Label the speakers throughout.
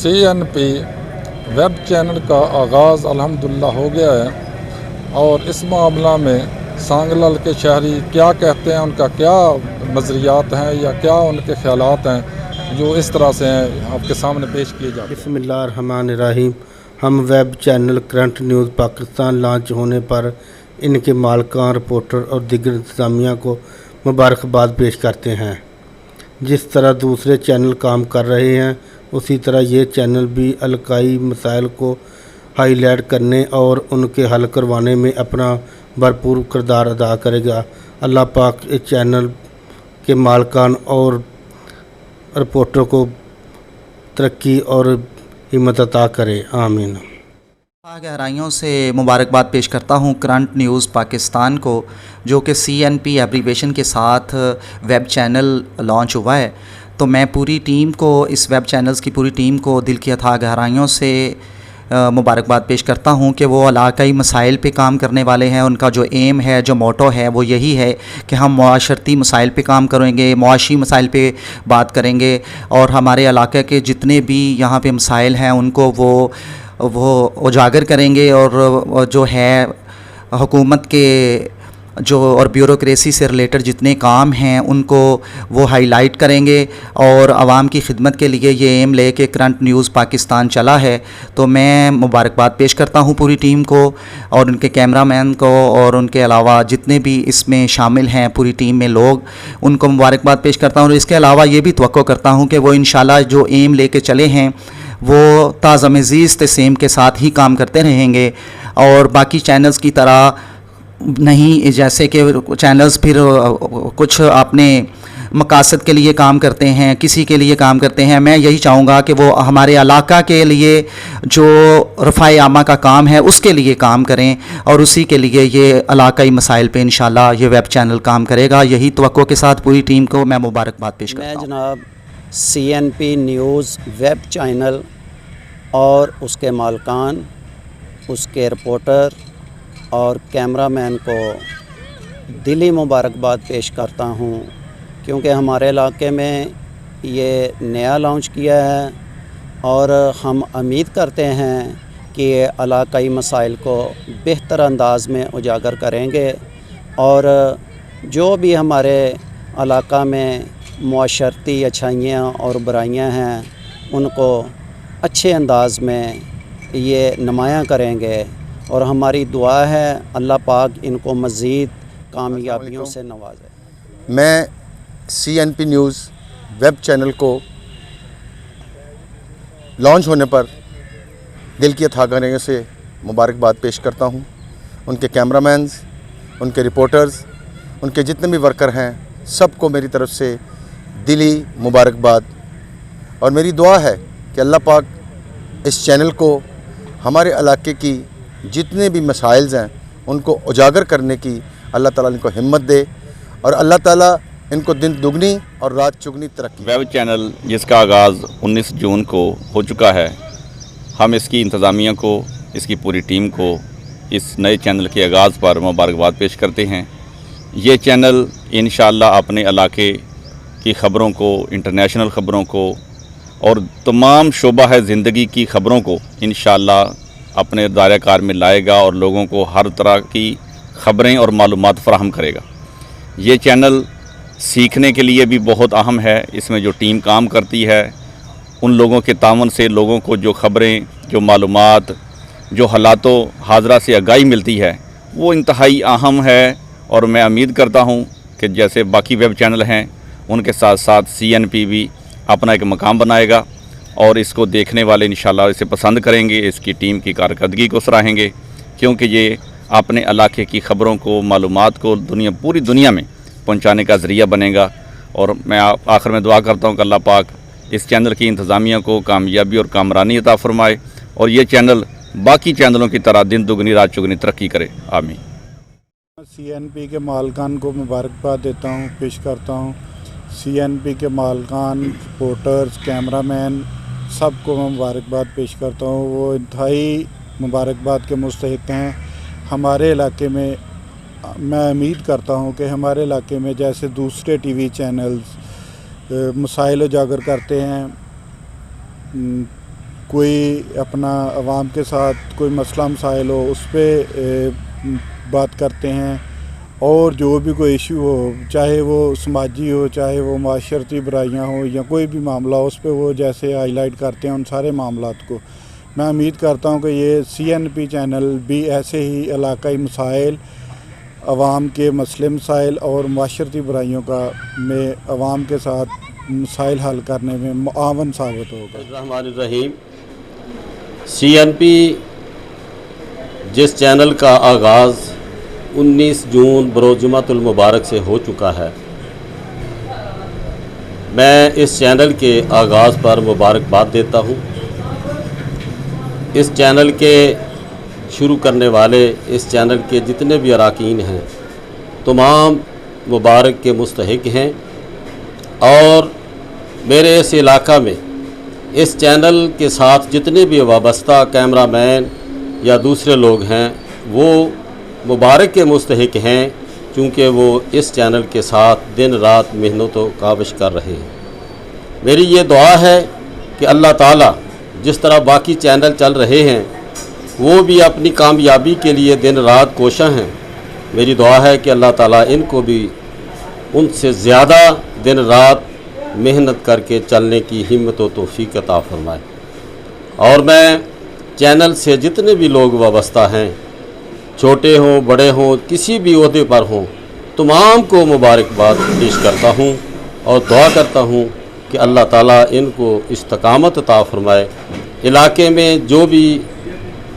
Speaker 1: CNP web channel का आगाज़ अल्हम्दुलिल्लाह हो गया है और इस मामला में सांगलाल के शहरी क्या कहते हैं, उनका क्या नज़रियात हैं या क्या उनके ख्यालात हैं जो इस तरह से हैं आपके सामने पेश किए जाते हैं।
Speaker 2: बिस्मिल्लाहिर्रहमानिर्रहीम। हम web channel current news Pakistan launch होने पर इनके मालिकान, रिपोर्टर और दीगर इंतज़ामिया को मुबारकबाद पेश करते हैं। जिस तरह दूसरे चैनल काम कर रहे हैं उसी तरह ये चैनल भी इलाकाई मसाइल को हाईलाइट करने और उनके हल करवाने में अपना भरपूर किरदार अदा करेगा। अल्लाह पाक इस चैनल के मालिकान और रिपोर्टर को तरक्की और हिम्मत अता करे, आमीन।
Speaker 3: गहराइयों से मुबारकबाद पेश करता हूँ करंट न्यूज़ पाकिस्तान को, जो कि CNP एब्रीवेशन के साथ वेब चैनल लॉन्च हुआ है। तो मैं पूरी टीम को, इस वेब चैनल्स की पूरी टीम को दिल की अथाह गहराइयों से मुबारकबाद पेश करता हूँ कि वो इलाकाई मसाइल पे काम करने वाले हैं। उनका जो एम है, जो मोटो है, वो यही है कि हम मुआशरती मसाइल पे काम करेंगे, मुआशी मसाइल पे बात करेंगे और हमारे इलाके के जितने भी यहाँ पे मसाइल हैं उनको वो उजागर करेंगे और जो है हुकूमत के जो और ब्यूरोक्रेसी से रिलेटेड जितने काम हैं उनको वो हाईलाइट करेंगे और आवाम की खिदमत के लिए ये एम ले के करंट न्यूज़ पाकिस्तान चला है। तो मैं मुबारकबाद पेश करता हूँ पूरी टीम को और उनके कैमरामैन को और उनके अलावा जितने भी इसमें शामिल हैं पूरी टीम में लोग, उनको मुबारकबाद पेश करता हूँ। और इसके अलावा ये भी तवक्को करता हूँ कि वो इंशाल्लाह जो एम ले के चले हैं वो ताज़ा-मज़ीज़ सेम के साथ ही काम करते रहेंगे और बाकी चैनल्स की तरह नहीं, जैसे कि चैनल्स फिर कुछ अपने मकासद के लिए काम करते हैं, किसी के लिए काम करते हैं। मैं यही चाहूँगा कि वो हमारे इलाका के लिए जो रफ़ाए आमा का काम है उसके लिए काम करें और उसी के लिए ये इलाकाई मसाइल पे इंशाल्लाह ये वेब चैनल काम करेगा। यही तवक्को के साथ पूरी टीम को मैं मुबारकबाद पेश करता हूँ।
Speaker 4: मैं जनाब CNP न्यूज़ वेब चैनल और उसके मालिकान, उसके रिपोर्टर और कैमरामैन को दिली मुबारकबाद पेश करता हूँ, क्योंकि हमारे इलाके में ये नया लॉन्च किया है और हम उम्मीद करते हैं कि ये इलाकाई मसाइल को बेहतर अंदाज़ में उजागर करेंगे और जो भी हमारे इलाका में मुआशरती अच्छाइयाँ और बुराइयाँ हैं उनको अच्छे अंदाज़ में ये नुमायाँ करेंगे और हमारी दुआ है अल्लाह पाक इनको मज़ीद कामयाबियों से नवाजे।
Speaker 5: मैं CNP न्यूज़ वेब चैनल को लॉन्च होने पर दिल की अथाह गहराइयों से मुबारकबाद पेश करता हूँ। उनके कैमरामैन्स, उनके रिपोर्टर्स, उनके जितने भी वर्कर हैं सबको मेरी तरफ़ से दिली मुबारकबाद और मेरी दुआ है कि अल्लाह पाक इस चैनल को हमारे इलाके की जितने भी मसाइल्स हैं उनको उजागर करने की अल्लाह ताला इनको हिम्मत दे और अल्लाह ताला इनको दिन दुगनी और रात चुगनी तरक्की।
Speaker 6: वेब चैनल जिसका आगाज़ 19 जून को हो चुका है, हम इसकी इंतज़ामिया को, इसकी पूरी टीम को इस नए चैनल के आगाज़ पर मुबारकबाद पेश करते हैं। ये चैनल इंशाअल्लाह अपने इलाके की ख़बरों को, इंटरनेशनल ख़बरों को और तमाम शोबा है ज़िंदगी की ख़बरों को इंशाअल्लाह अपने दायरे कार में लाएगा और लोगों को हर तरह की ख़बरें और मालूमात फ़राहम करेगा। ये चैनल सीखने के लिए भी बहुत अहम है। इसमें जो टीम काम करती है उन लोगों के तावन से लोगों को जो ख़बरें, जो मालूमात, जो हालातों हाज़रा से आगाही मिलती है वो इंतहाई अहम है और मैं उम्मीद करता हूँ कि जैसे बाकी वेब चैनल हैं उनके साथ साथ CNP भी अपना एक मकाम बनाएगा और इसको देखने वाले इंशाल्लाह इसे पसंद करेंगे, इसकी टीम की कारकर्दगी को सराहेंगे, क्योंकि ये अपने इलाके की ख़बरों को, मालूमात को पूरी दुनिया में पहुंचाने का ज़रिया बनेगा। और मैं आखिर में दुआ करता हूं कि अल्लाह पाक इस चैनल की इंतज़ामिया को कामयाबी और कामरानी अता फ़रमाए और ये चैनल बाकी चैनलों की तरह दिन दुगनी रात चुगनी तरक्की करे, आमीन।
Speaker 7: CNP के मालिकान को मुबारकबाद देता हूँ, पेश करता हूँ। CNP के मालिकान, रिपोर्टर्स, कैमरामैन सबको मैं मुबारकबाद पेश करता हूँ। वो इंतहाई मुबारकबाद के मुस्तहिक़ हैं। हमारे इलाके में मैं उम्मीद करता हूँ कि हमारे इलाके में जैसे दूसरे TV चैनल्स मसाइल उजागर करते हैं, कोई अपना आवाम के साथ कोई मसला मसाइल हो उस पर बात करते हैं, और जो भी कोई इशू हो, चाहे वो समाजी हो, चाहे वो माशरती बुराइयाँ हो या कोई भी मामला हो, उस पर वो जैसे हाईलाइट करते हैं उन सारे मामलात को। मैं उम्मीद करता हूँ कि ये CNP चैनल भी ऐसे ही इलाकाई मसाइल, आवाम के मसले मसाइल और माशरती बुराइयों का में आवाम के साथ मसाइल हल करने में मुआवन साबित होगा।
Speaker 8: रहमानिर्रहीम। CNP जिस चैनल का आगाज़ 19 जून बरोज़ुमातुल मुबारक से हो चुका है, मैं इस चैनल के आगाज़ पर मुबारकबाद देता हूँ। इस चैनल के शुरू करने वाले, इस चैनल के जितने भी अरकान हैं, तमाम मुबारक के मुस्तहिक हैं, और मेरे इस इलाका में इस चैनल के साथ जितने भी वाबस्ता कैमरामैन या दूसरे लोग हैं वो मुबारक के मुस्तहिक हैं, चूँकि वो इस चैनल के साथ दिन रात मेहनत व काविश कर रहे हैं। मेरी ये दुआ है कि अल्लाह ताला जिस तरह बाकी चैनल चल रहे हैं वो भी अपनी कामयाबी के लिए दिन रात कोशां हैं। मेरी दुआ है कि अल्लाह ताला इनको भी उनसे ज़्यादा दिन रात मेहनत करके चलने की हिम्मत व तौफीक अता फरमाए। और मैं चैनल से जितने भी लोग वाबस्ता हैं, छोटे हों बड़े हों, किसी भी ओहदे पर हों, तमाम को मुबारकबाद पेश करता हूँ और दुआ करता हूँ कि अल्लाह ताला इनको इस्तकामत अता फरमाए। इलाके में जो भी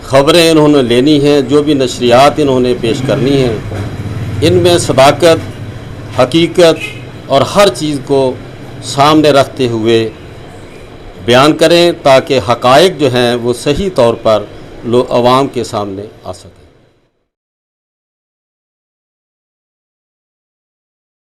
Speaker 8: ख़बरें इन्होंने लेनी हैं, जो भी नशरियात इन्होंने पेश करनी हैं, इनमें सदाकत, हकीकत और हर चीज़ को सामने रखते हुए बयान करें, ताकि हक़ाइक़ जो हैं वो सही तौर पर आवाम के सामने आ सकें।